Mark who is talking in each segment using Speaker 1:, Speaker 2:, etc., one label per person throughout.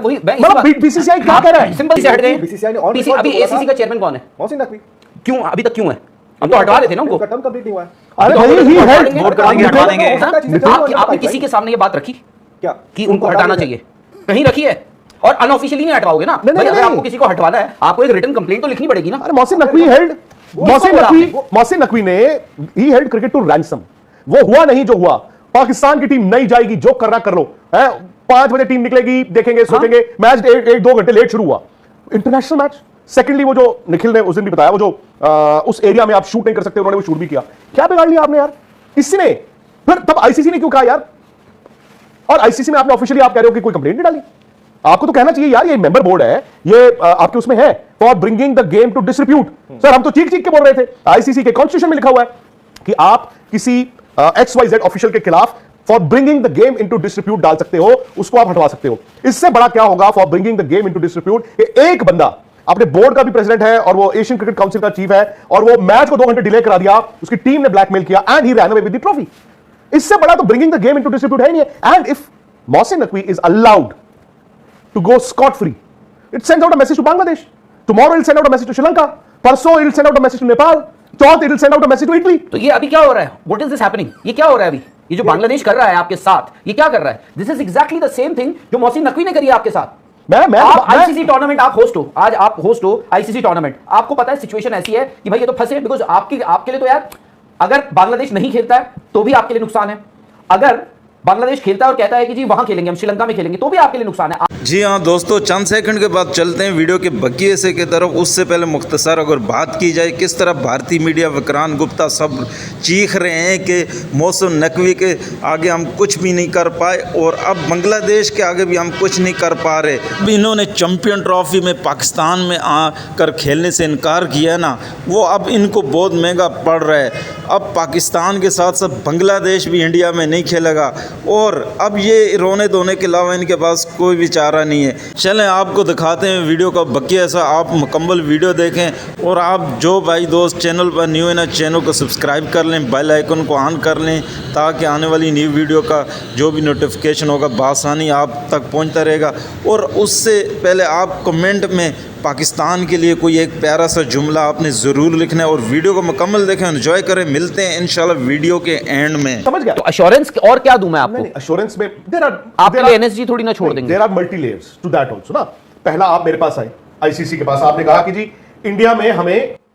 Speaker 1: वही
Speaker 2: मतलब बीसीसीआई क्या कह रहा है?
Speaker 1: सिंपल से हट गए।
Speaker 3: बीसीसीआई ने ऑन
Speaker 1: अभी एसीसी का चेयरमैन कौन है?
Speaker 3: मोहसिन नकवी।
Speaker 1: क्यों अभी तक क्यों है? अब तो हटवा रहे थे ना उनको।
Speaker 3: टर्म कंप्लीट नहीं हुआ है।
Speaker 2: अरे भाई ही हेल्प
Speaker 1: वोट कर देंगे, हटवा देंगे। आपने
Speaker 3: भाई
Speaker 1: किसी के सामने ये बात रखी
Speaker 3: क्या
Speaker 1: कि उनको हटाना चाहिए? कहीं रखी है? और अनऑफिशियली नहीं हटवाओगे ना भाई। अगर आपको किसी को हटवाना है आपको एक रिटन कंप्लेंट तो लिखनी पड़ेगी ना।
Speaker 2: अरे मोहसिन नकवी ने ही हेल्ड क्रिकेट टू रैंसम। वो हुआ नहीं जो हुआ। पाकिस्तान की टीम नहीं जाएगी, जो करना कर लो है। 5 बजे टीम निकलेगी, देखेंगे सोचेंगे। मैच 1-2 घंटे लेट शुरू हुआ, इंटरनेशनल मैच। सेकेंडली वो जो निखिल ने उस दिन भी बताया, वो जो उस एरिया में आप शूट नहीं कर सकते, उन्होंने वो शूट भी किया। क्या बिगाड़ लिया आपने यार? किसी ने फिर तब आईसीसी ने क्यों कहा यार? और आईसीसी में आपने ऑफिशियली आप कह रहे हो कि कोई कंप्लेंट नहीं डाली। आपको तो कहना चाहिए यार, ये मेंबर बोर्ड है, ये आपके उसमें है for bringing the game to disrepute. Sir हम तो चीख चीख के बोल रहे थे। आईसीसी के कॉन्स्टिट्यूशन में लिखा हुआ है कि आप किसी XYZ ऑफिशियल के खिलाफ for bringing the game into disrepute डाल सकते हो, उसको आप हटवा सकते हो। इससे बड़ा क्या होगा for bringing the game into disrepute? एक बंदा अपने बोर्ड का भी प्रेसिडेंट है और वो एशियन क्रिकेट काउंसिल का चीफ है, और वो मैच को 2 घंटे डिले करा दिया, उसकी टीम ने ब्लैकमेल किया and he ran away with the trophy. इससे बड़ा तो bringing the game into disrepute है नहीं है। And if Mohsin Naqvi is allowed to go scot free, it sends out a message to Bangladesh. Tomorrow it'll send out a message to Sri Lanka. परसों it'll send out a message to Nepal. Chauth it'll send out a message to Italy.
Speaker 1: तो ये अभी क्या हो रहा है? What is this happening? ये क्या हो रहा है अभी? ये जो बांग्लादेश कर रहा है आपके साथ, ये क्या कर रहा है? This is exactly the same thing जो मोहसिन नकवी ने करी है आपके साथ। आप आईसीसी टूर्नामेंट आप होस्ट हो, आज आप होस्ट हो आईसीसी टूर्नामेंट। आपको पता है सिचुएशन ऐसी है कि भाई ये तो फंसे, बिकॉज आपके लिए तो यार, अगर बांग्लादेश नहीं खेलता है तो भी आपके लिए नुकसान है। अगर बांग्लादेश खेलता है और कहता है कि जी वहां खेलेंगे, हम श्रीलंका में खेलेंगे, तो भी आपके लिए नुकसान है।
Speaker 4: जी हाँ दोस्तों, चंद सेकंड के बाद चलते हैं वीडियो के बकिए से की तरफ। उससे पहले मुख्तसर अगर बात की जाए किस तरह भारतीय मीडिया, विक्रांत गुप्ता सब चीख रहे हैं कि मोहसिन नकवी के आगे हम कुछ भी नहीं कर पाए और अब बांग्लादेश के आगे भी हम कुछ नहीं कर पा रहे। अब इन्होंने चैम्पियन ट्रॉफी में पाकिस्तान में आकर खेलने से इनकार किया ना, वो अब इनको बहुत महंगा पड़ रहा है। अब पाकिस्तान के साथ साथ बांग्लादेश भी इंडिया में नहीं खेलेगा और अब ये रोने धोने के अलावा इनके पास कोई भी चारा नहीं है। चलें आपको दिखाते हैं वीडियो का बकिया सा, आप मुकम्मल वीडियो देखें। और आप जो भाई दोस्त चैनल पर न्यू है ना, चैनल को सब्सक्राइब कर लें, बेल आइकन को ऑन कर लें, ताकि आने वाली न्यू वीडियो का जो भी नोटिफिकेशन होगा बआसानी आप तक पहुँचता रहेगा। और उससे पहले आप कमेंट में पाकिस्तान के लिए कोई एक प्यारा सा जुमला आपने ज़रूर लिखना है और वीडियो को मुकम्मल देखें, एंजॉय करें। मिलते हैं इंशाल्लाह वीडियो के एंड में।
Speaker 2: समझ गया?
Speaker 1: तो अश्योरेंस और क्या दूं मैं आपको?
Speaker 2: अश्योरेंस में
Speaker 1: आपके लिए एनएसजी थोड़ी ना छोड़ देंगे।
Speaker 2: There are multi layers to that also ना। पहला आप मेरे पास आए आईसीसी के पास, आपने कहा कि जी इंडिया में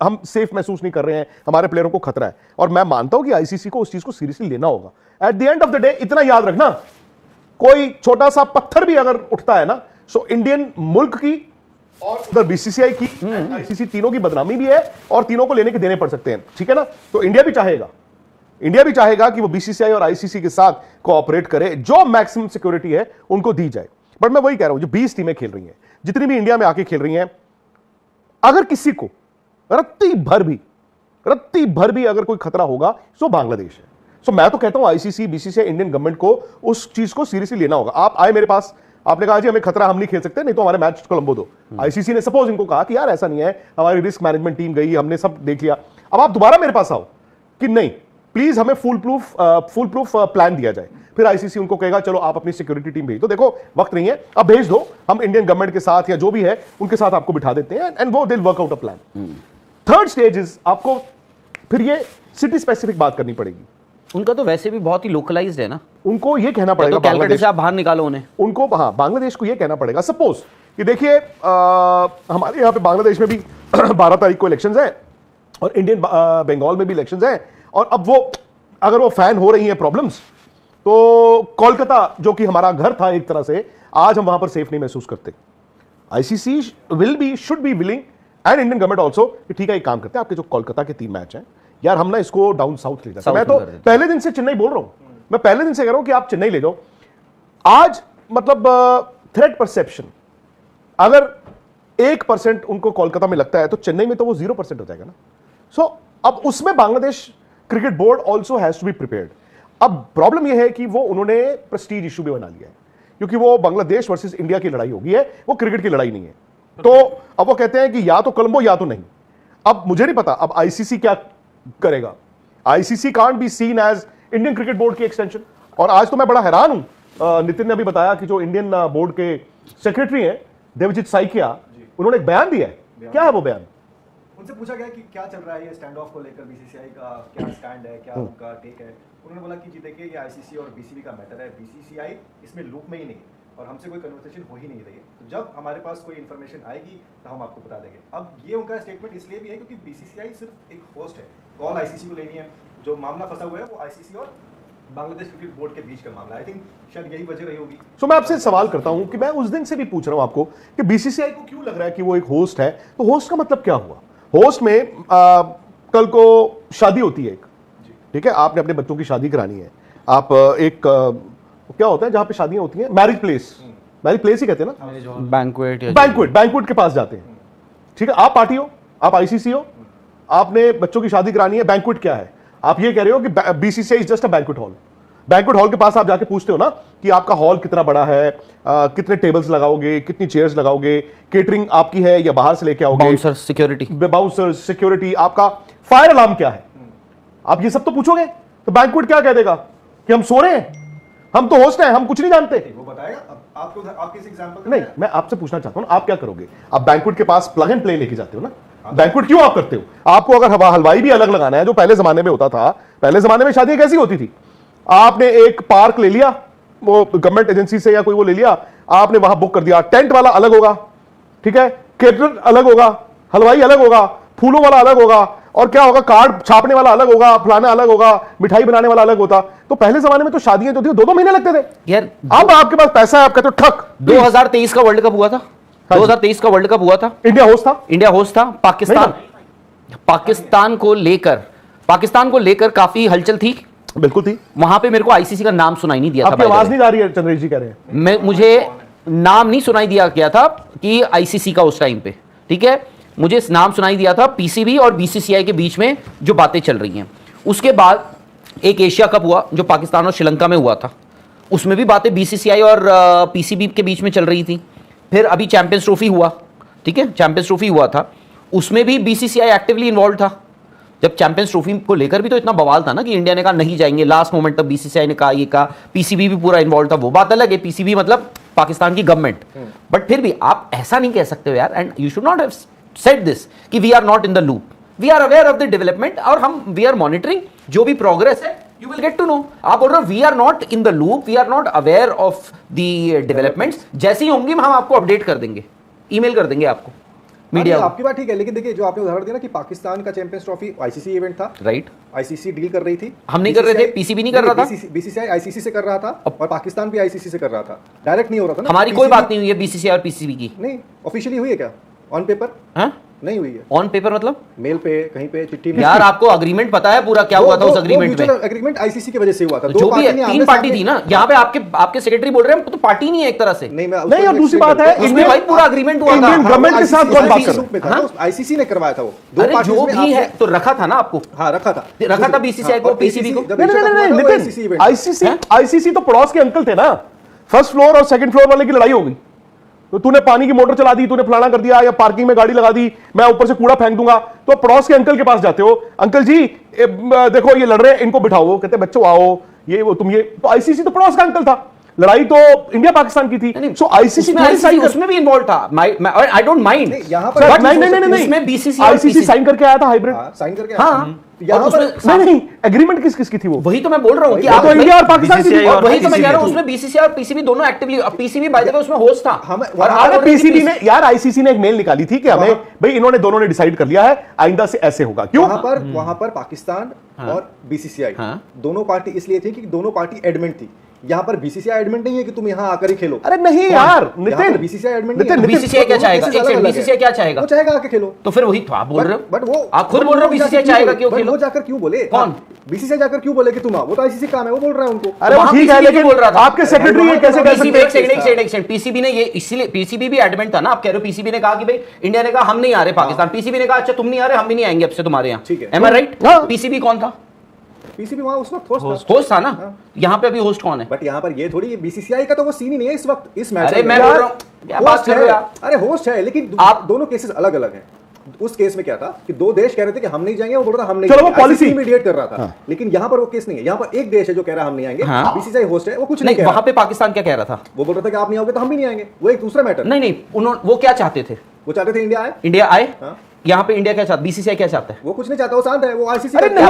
Speaker 2: हम सेफ महसूस नहीं कर रहे हैं, हमारे प्लेयरों को खतरा है। और मैं मानता हूं कि आईसीसी को उस चीज को सीरियसली लेना होगा। At the end of the day इतना याद रखना, कोई छोटा सा पत्थर भी अगर उठता है ना, सो इंडियन मुल्क की और उधर बीसीसीआई की, आईसीसी, तीनों की बदनामी भी है और तीनों को लेने के देने पड़ सकते हैं। ठीक है ना? तो इंडिया भी चाहेगा कि वो बीसीसीआई और आईसीसी के साथ कोऑपरेट करे, जो मैक्सिमम सिक्योरिटी है उनको दी जाए। बट मैं वही कह रहा हूं, जो 20 टीमें खेल रही हैं, जितनी भी इंडिया में आके खेल रही हैं, अगर किसी को रत्ती भर भी अगर कोई खतरा होगा तो बांग्लादेश है। सो मैं तो कहता हूं आईसीसी, बीसीसीआई, इंडियन गवर्नमेंट को उस चीज को सीरियसली लेना होगा। आप आए मेरे पास, आपने कहा जी हमें खतरा, हम नहीं खेल सकते, नहीं तो हमारे मैच कोलंबो दो। आईसीसी ने सपोज इनको कहा कि यार ऐसा नहीं है, हमारी रिस्क मैनेजमेंट टीम गई, हमने सब देख लिया, अब आप दोबारा मेरे पास आओ कि नहीं प्लीज हमें फुल प्रूफ प्लान दिया जाए। फिर आईसीसी उनको कहेगा चलो आप अपनी सिक्योरिटी टीम भेज दो, देखो वक्त नहीं है, अब भेज दो, हम इंडियन गवर्नमेंट के साथ या जो भी है उनके साथ आपको बिठा देते हैं एंड वो दिल work out a plan. Third stage is आपको फिर ये सिटी स्पेसिफिक बात करनी पड़ेगी।
Speaker 1: उनका तो वैसे भी बहुत ही लोकलाइज्ड है ना,
Speaker 2: उनको ये कहना पड़ेगा,
Speaker 1: तो कैलकाटा से आप बाहर निकालो उन्हें,
Speaker 2: उनको हाँ बांग्लादेश को ये कहना पड़ेगा। सपोज कि देखिए हमारे यहाँ पे बांग्लादेश में भी 12 तारीख को इलेक्शंस हैं और इंडियन बंगाल में भी इलेक्शंस हैं, और अब वो अगर वो फैन हो रही हैं प्रॉब्लम्स, तो कोलकाता जो कि हमारा घर था एक तरह से, आज हम वहां पर सेफ नहीं महसूस करते। ICC should be willing and Indian government also कि ठीक है एक काम करते हैं, आपके जो कोलकाता के 3 मैच हैं यार, हम ना इसको डाउन साउथ ले जाते हैं। मैं तो पहले दिन से चेन्नई बोल रहा हूं, मैं पहले दिन से कह रहा हूं कि आप चेन्नई ले जाओ। आज मतलब थ्रेट परसेप्शन अगर 1% उनको कोलकाता में लगता है तो चेन्नई में तो वो 0% हो जाएगा ना। सो अब उसमें Bangladesh cricket board also has to be prepared. अब प्रॉब्लम यह है कि वो उन्होंने प्रेस्टीज इशू भी बना लिया है, क्योंकि वो बांग्लादेश वर्सेस इंडिया की लड़ाई होगी है, वो क्रिकेट की लड़ाई नहीं है। तो अब वो कहते हैं कि या तो कोलंबो या तो नहीं। अब मुझे नहीं पता अब आईसीसी क्या करेगा। ICC can't be seen as Indian cricket board की एक्सटेंशन। और आज तो मैं बड़ा हैरान हूं, नितिन ने अभी बताया कि जो इंडियन बोर्ड के सेक्रेटरी हैं देवजीत साइकिया, उन्होंने एक बयान दिया है। क्या है वो बयान?
Speaker 3: उनसे पूछा गया कि क्या चल रहा है ये स्टैंड ऑफ को लेकर, बीसीसीआई का क्या स्टैंड है, क्या उनका टेक है। उन्होंने बोला कि जी देखिए ये आईसीसी और बीसीबी का मैटर है, बीसीसीआई इसमें लूप में ही नहीं है और हमसे कोई कन्वर्सेशन हो ही नहीं रही है, तो जब हमारे पास कोई इन्फॉर्मेशन आएगी तो हम आपको बता देंगे। अब ये उनका स्टेटमेंट इसलिए भी है क्योंकि बीसीसीआई सिर्फ एक होस्ट है, कॉल आईसीसी को लेनी है, जो मामला फंसा हुआ है वो आईसीसी और बांग्लादेश क्रिकेट बोर्ड के बीच का मामला। आई थिंक शायद यही वजह रही होगी।
Speaker 2: तो मैं आपसे सवाल करता हूं कि मैं उस दिन से भी पूछ रहा हूं आपको कि बीसीसीआई को क्यों लग रहा है कि वो एक होस्ट है, तो होस्ट का मतलब क्या हुआ? होस्ट में कल को शादी होती है एक, ठीक है, आपने अपने बच्चों की शादी करानी है, आप एक क्या होता है जहां पे शादियां होती हैं, मैरिज प्लेस ही कहते हैं ना, बैंक्वेट के पास जाते हैं, ठीक है, आप पार्टी हो, आप आईसीसी हो, आपने बच्चों की शादी करानी है, बैंक्वेट क्या है? आप ये कह रहे हो कि BCCI is just a banquet hall. Banquet hall के पास आप जाके पूछते हो ना कि आपका हॉल कितना बड़ा है, कितने टेबल्स लगाओगे, कितनी चेयर्स लगाओगे, केटरिंग आपकी है या बाहर से लेके आओगे, बाउंसर सिक्योरिटी, आपका फायर अलार्म क्या है, आप ये सब तो पूछोगे। तो बैंक्वेट क्या कह देगा कि हम सो रहे हैं, हम तो होस्ट हैं, हम कुछ नहीं जानते।
Speaker 3: वो बताएगा। अब आपको आप किस एग्जांपल
Speaker 2: नहीं, मैं आपसे पूछना चाहता हूं आप क्या करोगे? आप बैंक्वेट के पास प्लग एंड प्ले लेके जाते हो ना, बैंक्वेट क्यों आप करते हो? आपको अगर हलवाई भी अलग लगाना है, जो पहले जमाने में होता था, पहले जमाने में शादी कैसी होती थी, आपने एक पार्क ले लिया, वो गवर्नमेंट एजेंसी से या कोई वो ले लिया, आपने वहां बुक कर दिया, टेंट वाला अलग होगा, ठीक है, केटरर अलग होगा, हलवाई अलग होगा, फूलों वाला अलग होगा, और क्या होगा, कार्ड छापने वाला अलग होगा, फलाना अलग होगा, मिठाई बनाने वाला अलग होता। तो पहले जमाने में तो शादियां जो थी 2-2 महीने लगते थे
Speaker 1: यार।
Speaker 2: अब आपके पास पैसा है, आप कहते हो ठक।
Speaker 1: 2023 का वर्ल्ड कप हुआ था, 2023 का वर्ल्ड कप हुआ था,
Speaker 2: इंडिया होस्ट था,
Speaker 1: पाकिस्तान को लेकर काफी हलचल थी,
Speaker 2: बिल्कुल थी।
Speaker 1: वहां पे मेरे को आईसीसी का नाम सुनाई नहीं दिया था।
Speaker 2: आपकी आवाज नहीं जा रही है, चंद्रेश जी कह रहे हैं।
Speaker 1: मुझे नाम नहीं सुनाई दिया गया था कि आईसीसी का उस टाइम पे, ठीक है, मुझे नाम सुनाई दिया था पीसीबी और बीसीसीआई के बीच में जो बातें चल रही हैं। उसके बाद एक एशिया कप हुआ जो पाकिस्तान और श्रीलंका में हुआ था, उसमें भी बातें बीसीसीआई और पीसीबी के बीच में चल रही थी। फिर अभी चैंपियंस ट्रॉफी हुआ, ठीक है, चैंपियंस ट्रॉफी हुआ था, उसमें भी बीसीसीआई एक्टिवली इन्वॉल्व था। जब चैंपियंस ट्रॉफी को लेकर भी तो इतना बवाल था ना कि इंडिया ने कहा नहीं जाएंगे, लास्ट मोमेंट तक बीसीसीआई ने कहा, ये कहा, पीसीबी भी पूरा इन्वॉल्व था, वो बात अलग है, पीसीबी मतलब पाकिस्तान की गवर्नमेंट। बट फिर भी आप ऐसा नहीं कह सकते हो यार, and you should not have said this कि we are not in the loop, we are aware of the development और हम वी आर मॉनिटरिंग जो भी प्रोग्रेस है, you will get to know. आप बोल रहे हो we are not in the loop, we are not aware of the developments, जैसे ही होंगी हम आपको अपडेट कर देंगे, ईमेल कर देंगे आपको, मीडिया।
Speaker 3: आपकी बात ठीक है, लेकिन देखिए जो आपने उदाहरण दिया ना कि पाकिस्तान का चैंपियंस ट्रॉफी आईसीसी इवेंट था,
Speaker 1: राइट,
Speaker 3: आईसीसी डील कर रही थी,
Speaker 1: हम नहीं कर रहे थे, पीसीबी नहीं कर रहा था,
Speaker 3: बीसीसीआई आईसीसी से कर रहा था और पाकिस्तान भी आईसीसी से कर रहा था, डायरेक्ट नहीं हो रहा था ना।
Speaker 1: हमारी कोई बात नहीं हुई है बीसीसीआई और पीसीबी की।
Speaker 3: नहीं, ऑफिशियली हुई है क्या? ऑन पेपर नहीं हुई है।
Speaker 1: ऑन पेपर मतलब
Speaker 3: मेल पे, कहीं पे, चिट्ठी में।
Speaker 1: यार आपको अग्रीमेंट पता है पूरा क्या हुआ था उस अग्रीमेंट में?
Speaker 3: एग्रीमेंट आईसीसी की वजह से हुआ था,
Speaker 1: जो भी है, 3 पार्टी थी ना, यहाँ पे आपके सेक्रेटरी बोल रहे हैं तो पार्टी नहीं है एक तरह से।
Speaker 2: नहीं, और दूसरी बात है
Speaker 1: उसमें भाई पूरा अग्रीमेंट हुआ था,
Speaker 2: इंडियन गवर्नमेंट के साथ कौन बात कर रहा है?
Speaker 3: आईसीसी ने करवाया था वो।
Speaker 1: अरे जो भी है तो रखा था ना आपको।
Speaker 3: हाँ रखा था
Speaker 1: बीसीसीआई को, पीसीबी को।
Speaker 2: नहीं, आईसीसी तो पड़ोस के अंकल थे ना, फर्स्ट फ्लोर और सेकंड फ्लोर वाले की लड़ाई हो गई, तो तूने पानी की मोटर चला दी, तूने फलाना कर दिया, या पार्किंग में गाड़ी लगा दी, मैं ऊपर से कूड़ा फेंक दूंगा, तो पड़ोस के अंकल के पास जाते हो, अंकल जी देखो ये लड़ रहे हैं, इनको बिठाओ, कहते बच्चों आओ, ये वो तुम ये, तो आईसीसी तो पड़ोस का अंकल था, लड़ाई तो इंडिया पाकिस्तान की थी। सो आईसीसी
Speaker 1: उसमें भी इन्वॉल्व था, आई डोंट माइंड,
Speaker 3: यहां पर
Speaker 1: नहीं, बीसीसीआई
Speaker 2: आईसीसी साइन करके आया था, हाइब्रिड
Speaker 3: साइन करके।
Speaker 1: हाँ,
Speaker 3: यहाँ पर
Speaker 2: नहीं, एग्रीमेंट किसकी थी वो?
Speaker 1: वही तो मैं बोल रहा हूँ कि
Speaker 2: आप इंडिया और पाकिस्तान की थी,
Speaker 1: वही तो मैं कह रहा हूँ, उसमें बीसीसीआई और पीसीबी दोनों actively, PCB by the way उसमें होस्ट था।
Speaker 2: और आगे पीसीबी ने यार, आईसीसी ने एक मेल निकाली थी कि हमें भाई इन्होंने दोनों ने डिसाइड कर लिया है आइंदा से ऐसे होगा। क्यों?
Speaker 3: वहां पर पाकिस्तान और बीसीसीआई दोनों पार्टी इसलिए थी कि दोनों पार्टी एडमिट थी। यहाँ पर बीसीसीआई एडमिट नहीं है कि तुम यहाँ आकर ही खेलो।
Speaker 2: अरे नहीं यार नितिन,
Speaker 3: बीसीसीआई एडमिट नहीं है।
Speaker 1: बीसीसीआई क्या चाहेगा? एक सेकंड, बीसीसीआई क्या चाहेगा?
Speaker 3: वो चाहेगा आके खेलो।
Speaker 1: तो फिर वही तो आप बोल रहे हो,
Speaker 3: बट वो
Speaker 1: आप खुद बोल रहे हो बीसीसीआई चाहेगा क्यों खेलो?
Speaker 3: वो जाकर क्यों बोले?
Speaker 1: कौन?
Speaker 3: बीसीसीआई जाकर क्यों बोले कि तुम आओ? वो तो आईसीसी काम है, वो बोल रहा है उनको।
Speaker 2: अरे वो ठीक है, लेकिन
Speaker 1: बोल रहा था
Speaker 2: आपके सेक्रेटरी ये कैसे कह सकते हैं?
Speaker 1: एक सेकंड, पीसीबी ने ये इसीलिए, पीसीबी भी एडमिट था ना, आप कह रहे हो पीसीबी ने कहा कि भाई इंडिया ने कहा हम नहीं आ रहे पाकिस्तान, पीसीबी ने कहा अच्छा तुम नहीं आ रहे हम भी नहीं आएंगे अब से तुम्हारे यहाँ,
Speaker 3: ठीक है,
Speaker 1: एम आई राइट? पीसीबी कौन था?
Speaker 3: पीसीबी वहां उस वक्त
Speaker 1: होस्ट था ना, यहाँ पे अभी होस्ट कौन है?
Speaker 3: बट यहाँ पर ये थोड़ी बीसीसीआई का तो वो सीन ही नहीं है इस वक्त इस मैच में।
Speaker 1: अरे मैं बोल रहा हूँ क्या बात कर रहे हो यार?
Speaker 3: अरे होस्ट है, लेकिन आप दोनों केसेस अलग अलग हैं। उस केस में क्या था कि दो देश कह रहे थे कि हम नहीं जाएंगे, वो बोल रहा था हम नहीं
Speaker 2: चलो,
Speaker 3: जाएंगे,
Speaker 2: वो पॉलिसी
Speaker 3: ICC मीडिएट कर रहा था।
Speaker 2: हाँ।
Speaker 3: लेकिन यहाँ पर वो केस नहीं है, यहाँ पर एक देश है जो कह रहा है हम नहीं आएंगे,
Speaker 1: हाँ।
Speaker 3: बीसीसीआई होस्ट है वो कुछ नहीं
Speaker 1: नहीं,
Speaker 3: कह
Speaker 1: वहां
Speaker 3: रहा।
Speaker 1: पे पाकिस्तान क्या कह रहा था?
Speaker 3: वो बोल रहा था कि आप नहीं आओगे तो हम भी नहीं आएंगे, वो एक दूसरा मैटर।
Speaker 1: नहीं नहीं, उन्होंने वो क्या चाहते थे?
Speaker 3: वो चाहते थे इंडिया आए,
Speaker 1: इंडिया आए।
Speaker 3: हाँ।
Speaker 1: यहाँ पे इंडिया क्या चाहता, बीसीसीआई क्या चाहता है?
Speaker 3: वो कुछ नहीं चाहता, वो शांत है, वो आईसीसी
Speaker 2: अरे नहीं,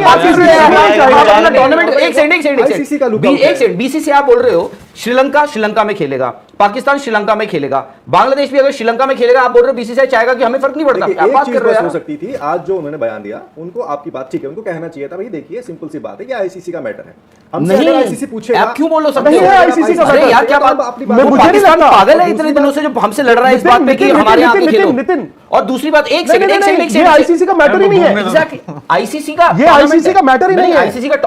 Speaker 1: टूर्नामेंट एक
Speaker 3: ICC का lookout है।
Speaker 1: सेकंड, बीसीसीआई आप बोल रहे हो श्रीलंका में खेलेगा, पाकिस्तान श्रीलंका में खेलेगा, बांग्लादेश भी अगर श्रीलंका में खेलेगा, आप बोल रहे हो बीसीसीआई चाहेगा कि हमें फर्क नहीं पड़ता। क्या
Speaker 3: एक
Speaker 1: बात
Speaker 3: चीज
Speaker 1: कर रहे
Speaker 3: बस
Speaker 1: हो
Speaker 3: हो
Speaker 1: यार?
Speaker 3: सकती थी, आज जो उन्होंने बयान दिया उनको आपकी बात ठीक है, उनको कहना चाहिए था भाई देखिए सिंपल सी बात है कि आईसीसी का मैटर है, हमसे
Speaker 1: नहीं,
Speaker 3: अगर आईसीसी पूछेगा
Speaker 1: आप क्यों बोलो सकते
Speaker 2: नहीं
Speaker 1: हो?
Speaker 2: है ICC का
Speaker 1: अरे
Speaker 2: मैटर।
Speaker 1: यार क्या बात,
Speaker 3: अपनी
Speaker 2: मैं
Speaker 3: बात
Speaker 2: मुझे नहीं
Speaker 1: पाकिस्तान
Speaker 2: लगता।
Speaker 1: पागल है
Speaker 3: और
Speaker 1: इतने
Speaker 3: दूसरी
Speaker 1: दिनों से जो हमसे लड़ रहा है इस
Speaker 2: नितिन,
Speaker 1: बात पे कि
Speaker 2: नितिन,
Speaker 1: हमारे यहाँ
Speaker 2: नितिन,
Speaker 1: आके खेलो।
Speaker 2: नितिन।
Speaker 1: और दूसरी बात, एक
Speaker 2: नहीं,
Speaker 1: सेकंड,
Speaker 2: नहीं,
Speaker 1: एक
Speaker 2: नहीं,
Speaker 1: सेकंड,
Speaker 2: ये आईसीसी का मैटर ही नहीं है।
Speaker 1: एग्जैक्टली, आईसीसी का
Speaker 2: ये ICC का मैटर ही नहीं है।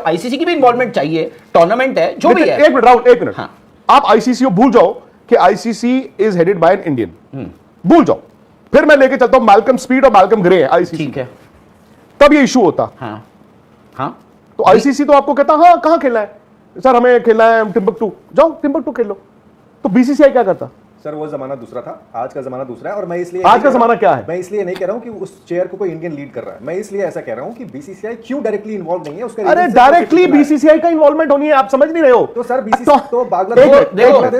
Speaker 1: आईसीसी की भी इन्वॉल्वमेंट चाहिए, टूर्नामेंट है जो भी
Speaker 2: नितिन,
Speaker 1: है।
Speaker 2: एक मिनट राहुल, एक मिनट।
Speaker 1: हाँ।
Speaker 2: आप आईसीसी को भूल जाओ कि ICC is headed by an Indian, भूल जाओ। फिर मैं लेके चलता हूं मैल्कम स्पीड और मैल्कम ग्रे है आईसीसी,
Speaker 1: ठीक है।
Speaker 2: तब ये इशू होता।
Speaker 1: हाँ हाँ,
Speaker 2: तो आईसीसी तो आपको कहता हाँ कहां खेलना है सर, हमें खेलना है टिम्बकटू, जाओ टिम्बकटू खेल लो। तो बीसीसीआई क्या करता?
Speaker 3: सर वो जमाना दूसरा था, आज का जमाना दूसरा है, और मैं इसलिए
Speaker 2: आज का जमाना क्या है?
Speaker 3: मैं इसलिए नहीं कह रहा हूं कि उस चेयर को कोई इंडियन लीड कर रहा है, मैं इसलिए ऐसा कह रहा हूं कि बीसीसीआई क्यों डायरेक्टली इन्वॉल्व नहीं है उसका
Speaker 2: अरे
Speaker 3: reason सिर्फ
Speaker 2: डायरेक्टली
Speaker 3: इतना है।
Speaker 2: बीसीसीआई का इन्वॉल्वमेंट होनी है, आप समझ नहीं रहे हो।
Speaker 3: तो सर बीसीसीआई तो बांग्लादेश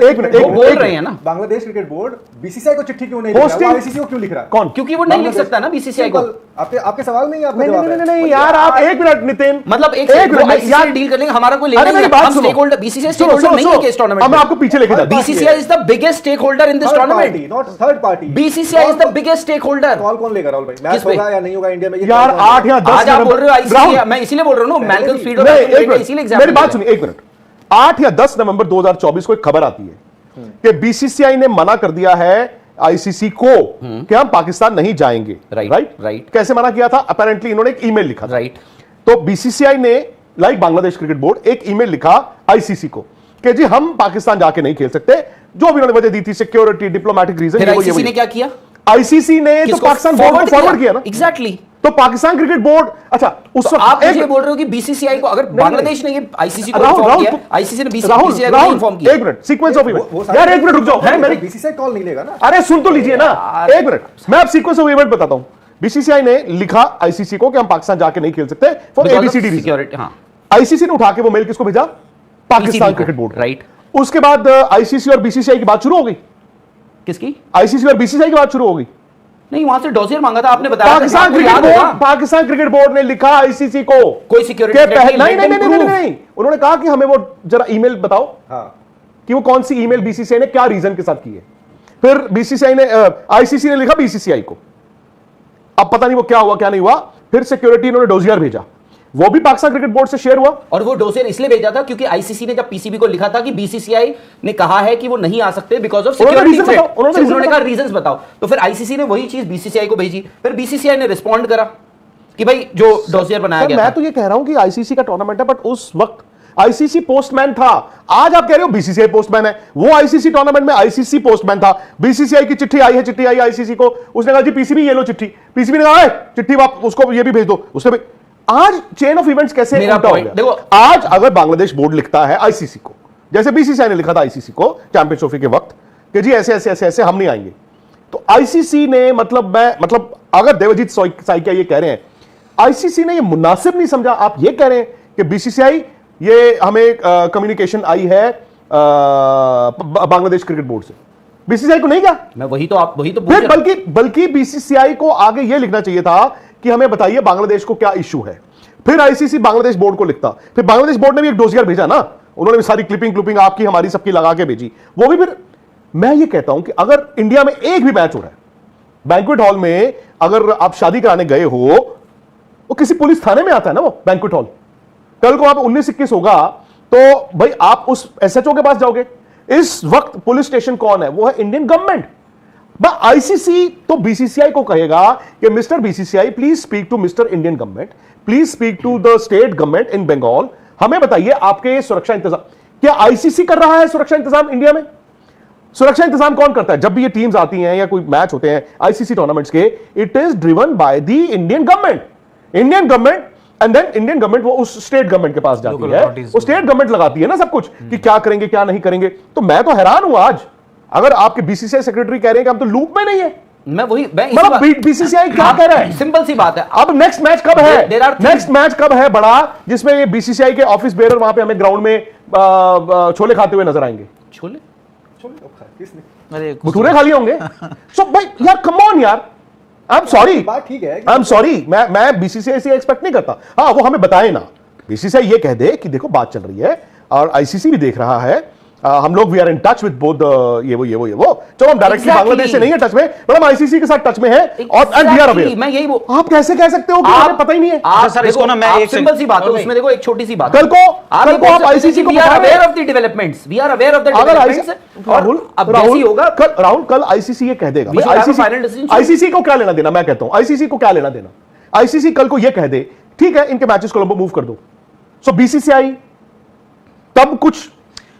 Speaker 2: एक मिनट,
Speaker 1: वो बोल रहे हैं ना,
Speaker 3: बांग्लादेश क्रिकेट बोर्ड बीसीसीआई को चिट्ठी क्यों नहीं लिख रहा है, वो आईसीसी को क्यों लिख रहा है?
Speaker 2: कौन?
Speaker 1: क्योंकि वो नहीं लिख सकता ना बीसीसीआई को।
Speaker 3: आपके आपके सवाल में ही आपका
Speaker 2: नहीं
Speaker 3: जवाब
Speaker 2: नहीं
Speaker 3: है।
Speaker 2: नहीं यार, आप एक मिनट नितिन,
Speaker 1: मतलब एक
Speaker 2: मिनट
Speaker 1: आईसीसी डील कर लेंगे, हमारा कोई लेना
Speaker 2: अरे
Speaker 1: नहीं
Speaker 2: मेरी
Speaker 1: है।
Speaker 2: बात
Speaker 1: हम
Speaker 2: सुनो।
Speaker 1: स्टेक होल्डर, बीसीसीआई स्टेक
Speaker 2: सुनो,
Speaker 1: होल्डर
Speaker 2: सुनो,
Speaker 1: नहीं है
Speaker 2: सुनो।
Speaker 1: कि इस टूर्नामेंट
Speaker 2: अब मैं
Speaker 1: में।
Speaker 2: आपको पीछे लेके जाता हूं।
Speaker 1: BCCI is the biggest stake holder in this
Speaker 3: Third
Speaker 1: tournament.
Speaker 3: party, not third party.
Speaker 1: BCCI is the biggest stake holder.
Speaker 3: Call कौन लेगा राहुल भाई?
Speaker 1: किस
Speaker 3: मैच
Speaker 1: पे?
Speaker 3: होगा या नहीं होगा इंडिया में? ये
Speaker 2: यार
Speaker 3: कौन लेगा?
Speaker 2: 8 या 10
Speaker 1: आज आप बोल रहे हो
Speaker 2: राहुल,
Speaker 1: आईसीसी, मैं इसीलिए बोल रहा हूँ ना, मैल्कम स्पीड और
Speaker 2: नहीं,
Speaker 1: मैल्कम
Speaker 2: एक
Speaker 1: ग्रे, इसीलिए
Speaker 2: मिनट,
Speaker 1: एग्जांपल
Speaker 2: मेरी बात
Speaker 1: दिया।
Speaker 2: सुनिए, एक मिनट। 8 या 10 नवंबर 2024 को एक खबर आती है कि बीसीसीआई ने मना कर दिया है आईसीसी को कि हम पाकिस्तान नहीं जाएंगे।
Speaker 1: राइट।
Speaker 2: कैसे मना किया था? अपेरेंटली इन्होंने एक ईमेल लिखा था।
Speaker 1: राइट।
Speaker 2: तो बीसीसीआई ने, लाइक बांग्लादेश क्रिकेट बोर्ड, एक ईमेल लिखा आईसीसी को कि जी हम पाकिस्तान जाके नहीं खेल सकते, जो भी उन्होंने वजह दी थी, सिक्योरिटी, डिप्लोमेटिक रीजन।
Speaker 1: फिर आईसीसी ने क्या किया?
Speaker 2: आईसीसी ने तो पाकिस्तान बोर्ड को फॉरवर्ड किया ना।
Speaker 1: एग्जैक्टली।
Speaker 2: तो पाकिस्तान क्रिकेट बोर्ड, अच्छा उस
Speaker 1: तो आप मुझे बोल रहे हो कि बीसीसीआई को, अगर बांग्लादेश ने ये आईसीसी को इन्फॉर्म किया, आईसीसी ने बीसीसीआई को इन्फॉर्म किया।
Speaker 2: एक मिनट, सीक्वेंस ऑफ
Speaker 3: वो
Speaker 2: इवेंट।
Speaker 3: सारे-
Speaker 2: यार एक मिनट रुक जाओ, है मेरी।
Speaker 3: बीसीसीआई कॉल नहीं लेगा ना।
Speaker 2: अरे सुन तो लीजिए ना, एक मिनट, मैं अब सीक्वेंस ऑफ इवेंट बताता हूं। बीसीसीआई ने लिखा आईसीसी को कि हम पाकिस्तान जाके नहीं खेल सकते फॉर एबीसीडी रीजन।
Speaker 1: सिक्योरिटी। हाँ,
Speaker 2: आईसीसी ने उठा के वो मेल किसको भेजा? Pakistan cricket board.
Speaker 1: राइट।
Speaker 2: उसके बाद आईसीसी और बीसीसीआई की बात शुरू हो गई।
Speaker 1: किसकी?
Speaker 2: आईसीसी और बीसीसीआई की बात शुरू हो गई।
Speaker 1: नहीं, वहां से डॉसियर मांगा था, आपने बताया था कि
Speaker 2: पाकिस्तान
Speaker 1: आपको
Speaker 2: क्रिकेट
Speaker 1: याद होगा।
Speaker 2: बोर्ड, पाकिस्तान क्रिकेट बोर्ड ने लिखा आईसीसी को
Speaker 1: कोई सिक्योरिटी
Speaker 2: कि
Speaker 1: नहीं,
Speaker 2: नहीं
Speaker 1: let them
Speaker 2: नहीं
Speaker 1: prove।
Speaker 2: नहीं, उन्होंने कहा कि हमें वो जरा ईमेल बताओ
Speaker 3: हाँ
Speaker 2: कि वो कौन सी ईमेल बीसीसीआई ने क्या रीजन के साथ की है। फिर बीसीसीआई ने, आईसीसी ने लिखा बीसीसीआई को। अब पता नहीं वो क्या हुआ क्या नहीं हुआ। फिर सिक्योरिटी इन्होंने डोजियर भेजा, वो भी पाकिस्तान क्रिकेट बोर्ड से शेयर हुआ।
Speaker 1: और वो डोसियर इसलिए भेजा था क्योंकि आईसीसी ने जब पीसीबी को लिखा था कि बीसीसीआई ने कहा है कि वो नहीं आ सकते बिकॉज ऑफ
Speaker 2: उन्होंने
Speaker 1: सिक्योरिटी
Speaker 2: reason
Speaker 1: थ्रेट।
Speaker 2: बताओ, उन्होंने reason
Speaker 1: उन्होंने कहा
Speaker 2: बताओ।
Speaker 1: रीजंस बताओ, तो फिर आईसीसी ने वही चीज बीसीसीआई को भेजी। फिर बीसीसीआई ने रिस्पॉन्ड करा कि भाई जो डोसियर बनाया
Speaker 2: सर,
Speaker 1: गया
Speaker 2: मैं
Speaker 1: था।
Speaker 2: तो ये कह रहा हूं कि आईसीसी का टूर्नामेंट है, बट उस वक्त आईसीसी पोस्टमैन था। आज आप कह रहे हो बीसीसीआई पोस्टमैन है, वो आईसीसी टूर्नामेंट में आईसीसी पोस्टमैन था। बीसीसीआई की चिट्ठी आई है, चिट्ठी आई आईसीसी को, उसने कहा जी पीसीबी ये लो चिट्ठी। पीसीबी ने कहा "ए, चिट्ठी वापस, उसको ये भी भेज दो, उसने भी। आज चेन ऑफ इवेंट्स कैसे
Speaker 1: मेरा
Speaker 2: उल्टा हो
Speaker 1: point,
Speaker 2: गया?
Speaker 1: देखो,
Speaker 2: आज अगर बांग्लादेश बोर्ड लिखता है आईसीसी को, जैसे बीसीसीआई ने लिखा था आईसीसी को चैंपियंस ट्रॉफी के वक्त कि जी ऐसे ऐसे ऐसे ऐसे हम नहीं आएंगे, तो आईसीसी ने, मतलब अगर देवजीत साइकिया ये कह रहे हैं, आईसीसी ने ये मुनासिब नहीं समझा। आप ये कह रहे हैं कि बीसीसीआई, ये हमें कम्युनिकेशन आई है बांग्लादेश क्रिकेट बोर्ड से, बीसीसीआई को नहीं क्या?
Speaker 1: मैं वही तो पूछ
Speaker 2: फिर
Speaker 1: रहा हूं।
Speaker 2: बल्कि बीसीसीआई को आगे यह लिखना चाहिए था कि हमें बताइए बांग्लादेश को क्या इशू है। फिर आईसीसी बांग्लादेश बोर्ड को लिखता, फिर बांग्लादेश बोर्ड ने भी एक डोसियर भेजा ना, उन्होंने भी सारी क्लिपिंग आपकी हमारी सबकी लगा के भेजी, वो भी। फिर मैं ये कहता हूं कि अगर इंडिया में एक भी मैच हो रहा है बैंक्वेट हॉल में, अगर आप शादी कराने गए हो, वो किसी पुलिस थाने में आता है ना वो बैंक्वेट हॉल। कल को आप 19-21 होगा तो भाई आप उस एसएचओ के पास जाओगे। इस वक्त पुलिस स्टेशन कौन है? वो है इंडियन गवर्नमेंट। आईसीसी तो बीसीसीआई को कहेगा कि mister BCCI please speak to mister Indian government, please speak to the state government in Bengal, हमें बताइए आपके सुरक्षा इंतजाम। क्या आईसीसी कर रहा है सुरक्षा इंतजाम इंडिया में? सुरक्षा इंतजाम कौन करता है? जब भी ये टीम्स आती हैं या कोई मैच होते हैं आईसीसी टूर्नामेंट्स के, it is driven by the Indian government. And then Indian government वो उस स्टेट गवर्नमेंट के पास जाती है, वो स्टेट गवर्नमेंट लगाती है ना सब कुछ कि क्या करेंगे क्या नहीं करेंगे। तो मैं तो हैरान हूं आज, अगर आपके बीसीसीआई सेक्रेटरी कह रहे हैं कि हम तो लूप में नहीं है, मतलब बीसीसीआई क्या कह रहा है?
Speaker 1: सिंपल सी बात है।
Speaker 2: अब नेक्स्ट मैच कब है?
Speaker 1: There are three-
Speaker 2: next match कब है बड़ा, जिसमें ये बीसीसीआई के ऑफिस बेरर वहां पे हमें ग्राउंड में छोले खाते हुए नजर आएंगे?
Speaker 1: छोले
Speaker 3: छोले कब खाए? किसने?
Speaker 1: अरे
Speaker 2: भटूरे खा लिए होंगे। सो भाई यार कम ऑन यार, आई एम सॉरी,
Speaker 3: बात ठीक है
Speaker 2: आई एम सॉरी, मैं बीसीसीआई से एक्सपेक्ट नहीं करता। हाँ वो हमें बताए ना, बीसीसीआई ये कह दे कि देखो बात चल रही है और आईसीसी भी देख रहा है, हम लोग we are in touch with both ये वो चलो हम डायरेक्टली बांग्लादेश से नहीं है टच में, पर हम आईसीसी के साथ टच में है और एंड वी आर अवेयर।
Speaker 1: मैं यही
Speaker 2: आप कैसे कह सकते हो कि हमें पता ही नहीं है?
Speaker 1: आप
Speaker 5: सर, इसको ना मैं एक
Speaker 1: सिंपल सी बात है, उसमें देखो एक छोटी सी बात,
Speaker 2: कल को आप आईसीसी को
Speaker 1: we are aware of the developments, we are aware of the developments. और
Speaker 2: राहुल होगा कल आईसीसी ये कह देगा, आईसीसी को क्या लेना देना? मैं कहता हूं आईसीसी को क्या लेना देना? आईसीसी कल को ये कह दे ठीक है इनके मैचेस कोलंबो मूव कर दो, सो बीसीसीआई तब कुछ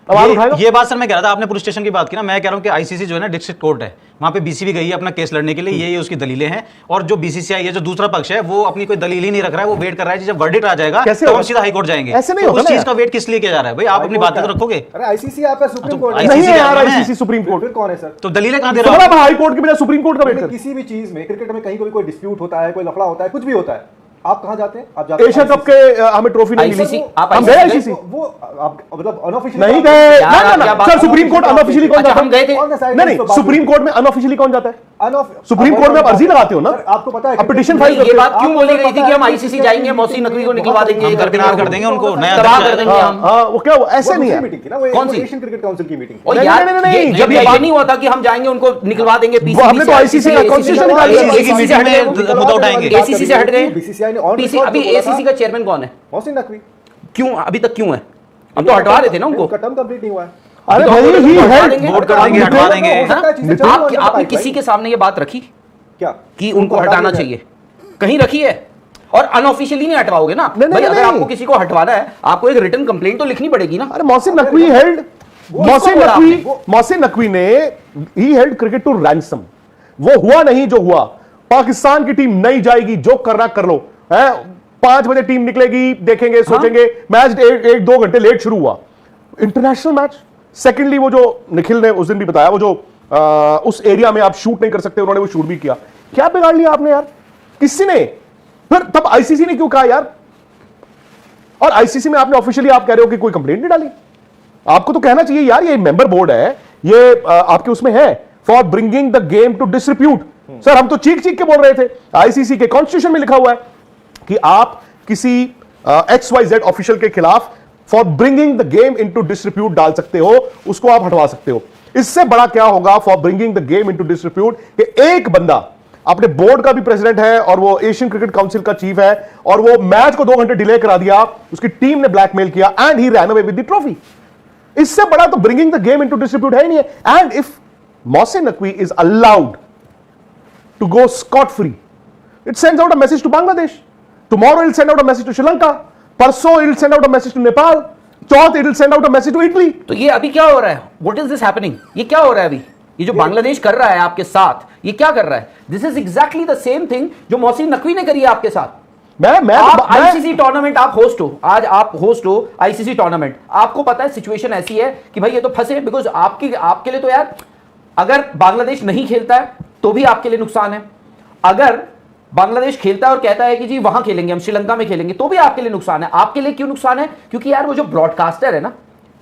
Speaker 2: आवाज उठाएगा।
Speaker 5: ये बात सर मैं कह रहा था, आपने पुलिस स्टेशन की बात की ना, मैं कह रहा हूं कि आईसीसी जो है ना डिस्ट्रिक्ट कोर्ट है, वहां पे बीसीबी गई है अपना केस लड़ने के लिए, ये उसकी दलीलें हैं। और जो बीसीसीआई है, जो दूसरा पक्ष है, वो अपनी कोई दलील ही नहीं रख रहा है, वो वेट कर रहा है जब वर्डिक्ट आ जाएगा तो हम सीधा हाई कोर्ट जाएंगे।
Speaker 2: ऐसे नहीं होता
Speaker 5: उस चीज का वेट किस लिए किया जा रहा है भाई? आप अपनी बातें तो रखोगे।
Speaker 3: अरे आईसीसी आपका सुप्रीम कोर्ट
Speaker 2: नहीं है यार, आईसीसी सुप्रीम कोर्ट
Speaker 3: फिर कौन है सर?
Speaker 5: तो दलीलें कहां दे रहा
Speaker 2: है? हाई कोर्ट के बिना सुप्रीम कोर्ट का वेट कर।
Speaker 3: किसी भी चीज में, क्रिकेट में कहीं कोई डिस्प्यूट होता है, कोई लफड़ा होता है, कुछ भी होता है, आप कहां जाते हैं? आप जाते हैं
Speaker 2: एशिया कप के हमें ट्रॉफी नहीं मिली,
Speaker 1: आप
Speaker 2: गए आईसीसी
Speaker 3: वो आप मतलब अनऑफिशियली
Speaker 2: नहीं गए ना सर। सुप्रीम कोर्ट अनऑफिशियली कौन जाता
Speaker 1: हम गए थे?
Speaker 2: है? नहीं सुप्रीम कोर्ट में अनऑफिशियली कौन जाता है? सुप्रीम कोर्ट में आप अर्जी लगाते हो ना,
Speaker 3: आपको पता है
Speaker 2: पिटीशन
Speaker 1: नहीं,
Speaker 2: फाइल
Speaker 1: ये
Speaker 2: करते
Speaker 1: बात क्यों बोली गई थी कि हम आईसीसी जाएंगे, मोहसिन नकवी को निकलवा देंगे,
Speaker 5: दरकिनार कर देंगे उनको, नया
Speaker 1: तबाह कर देंगे हम।
Speaker 2: हाँ वो क्या ऐसे नहीं है?
Speaker 3: मीटिंग थी ना, वो
Speaker 1: कौन सी?
Speaker 3: एशियन क्रिकेट काउंसिल की मीटिंग।
Speaker 1: और
Speaker 2: नहीं,
Speaker 1: यार
Speaker 2: नहीं, नहीं, नहीं,
Speaker 1: जब ये नहीं हुआ था कि हम जाएंगे उनको निकलवा देंगे पीसीबी
Speaker 2: हमने तो आईसीसी का कॉन्स्टिट्यूशन निकाल लिया।
Speaker 5: ACC की मीटिंग में मुद्दा उठाएंगे।
Speaker 1: एसीसी से हट गए।
Speaker 3: बीसीसीआई ने ऑन
Speaker 1: पीसी अभी एसीसी का चेयरमैन कौन है?
Speaker 3: मोहसिन नकवी।
Speaker 1: क्यों अभी तक क्यों है? अब तो हटवा रहे थे ना उनको।
Speaker 3: उनका टर्म कंप्लीट नहीं हुआ है।
Speaker 2: अरे
Speaker 1: तो
Speaker 2: भाई
Speaker 1: हम
Speaker 2: ही
Speaker 1: हटवा
Speaker 2: है,
Speaker 1: देंगे,
Speaker 5: वोट कर देंगे, हटवा देंगे।
Speaker 1: आपने किसी के सामने ये बात रखी
Speaker 3: क्या
Speaker 1: कि उनको हटाना चाहिए? कहीं रखी है? और अनऑफिशियली नहीं हटवाओगे ना भाई। अगर आपको किसी को हटवाना है, आपको एक रिटन कंप्लेंट तो लिखनी पड़ेगी ना।
Speaker 2: अरे मोहसिन नकवी हेल्ड, मोहसिन नकवी ने ही हेल्ड क्रिकेट टू रैंसम। वो हुआ नहीं जो हुआ। पाकिस्तान की टीम नहीं जाएगी, जो करना कर लो है। 5 बजे टीम निकलेगी, देखेंगे सोचेंगे। मैच 1-2 घंटे लेट शुरू हुआ, इंटरनेशनल मैच। सेकेंडली वो जो निखिल ने उस दिन भी बताया, वो जो उस एरिया में आप शूट नहीं कर सकते, उन्होंने वो शूट भी किया। क्या बिगाड़ लिया आपने यार? किसी ने फिर तब आईसीसी ने क्यों कहा यार? और आईसीसी में आपने ऑफिशियली आप कह रहे हो कि कोई कंप्लेंट नहीं डाली। आपको तो कहना चाहिए यार, ये मेंबर बोर्ड है, ये आपके उसमें है for bringing the game to disrepute. Sir हम तो चीख चीख के बोल रहे थे, आईसीसी के कॉन्स्टिट्यूशन में लिखा हुआ है कि आप किसी XYZ ऑफिशियल के खिलाफ for bringing the game into disrepute डाल सकते हो, उसको आप हटवा सकते हो। इससे बड़ा क्या होगा for bringing the game into disrepute कि एक बंदा अपने बोर्ड का भी प्रेसिडेंट है और वो एशियन क्रिकेट काउंसिल का चीफ है, और वो मैच को 2 घंटे डिले करा दिया, उसकी टीम ने ब्लैकमेल किया and he ran away with the trophy. इससे बड़ा तो bringing the game into disrepute है ही नहीं है। And if Mohsin Naqvi is allowed to go scot free, it sends out a message to Bangladesh. Tomorrow it will send out a message to Sri Lanka. परसों it will send out a message to Nepal. Chauth it will send out a message to Italy.
Speaker 1: तो ये अभी क्या हो रहा है? What is this happening? ये क्या हो रहा है अभी? ये जो बांग्लादेश कर रहा है आपके साथ, ये क्या कर रहा है? This is exactly the same thing जो मोहसिन नकवी ने करी है आपके साथ। आप आईसीसी टूर्नामेंट आप होस्ट हो, आज आप होस्ट हो आईसीसी टूर्नामेंट। आपको पता है सिचुएशन ऐसी है कि भाई ये तो फंसे, बिकॉज आपके लिए तो यार, अगर बांग्लादेश नहीं खेलता है तो भी आपके लिए नुकसान है। अगर बांग्लादेश खेलता है और कहता है कि जी वहां खेलेंगे, हम श्रीलंका में खेलेंगे, तो भी आपके लिए नुकसान है। आपके लिए क्यों नुकसान है? क्योंकि यार वो जो ब्रॉडकास्टर है ना,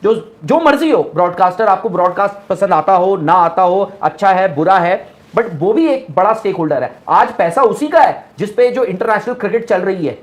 Speaker 1: जो मर्जी हो ब्रॉडकास्टर, आपको ब्रॉडकास्ट पसंद आता हो ना आता हो, अच्छा है बुरा है, बट वो भी एक बड़ा स्टेक होल्डर है। आज पैसा उसी का है जिसपे जो इंटरनेशनल क्रिकेट चल रही है।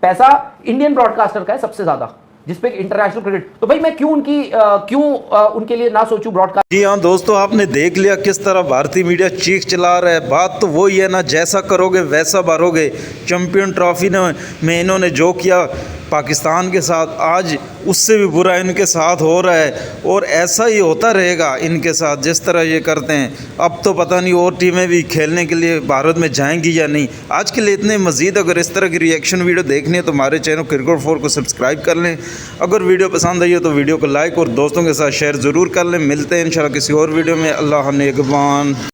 Speaker 1: पैसा इंडियन ब्रॉडकास्टर का है सबसे ज्यादा, जिसपे इंटरनेशनल क्रिकेट। तो भाई मैं क्यों उनके लिए ना सोचूं ब्रॉडकास्ट।
Speaker 4: जी हाँ दोस्तों, आपने देख लिया किस तरह भारतीय मीडिया चीख चला रहा है। बात तो वही है ना, जैसा करोगे वैसा भरोगे। चैंपियन ट्रॉफी में इन्होंने जो किया पाकिस्तान के साथ, आज उससे भी बुरा इनके साथ हो रहा है, और ऐसा ही होता रहेगा इनके साथ जिस तरह ये करते हैं। अब तो पता नहीं और टीमें भी खेलने के लिए भारत में जाएंगी या नहीं। आज के लिए इतने मज़ीद अगर इस तरह की रिएक्शन वीडियो देखनी है तो हमारे चैनल Cricket4 को सब्सक्राइब कर लें। अगर वीडियो पसंद आई हो तो वीडियो को लाइक और दोस्तों के साथ शेयर ज़रूर कर लें। मिलते हैं इंशाल्लाह किसी और वीडियो में। अल्लाह निगहबान।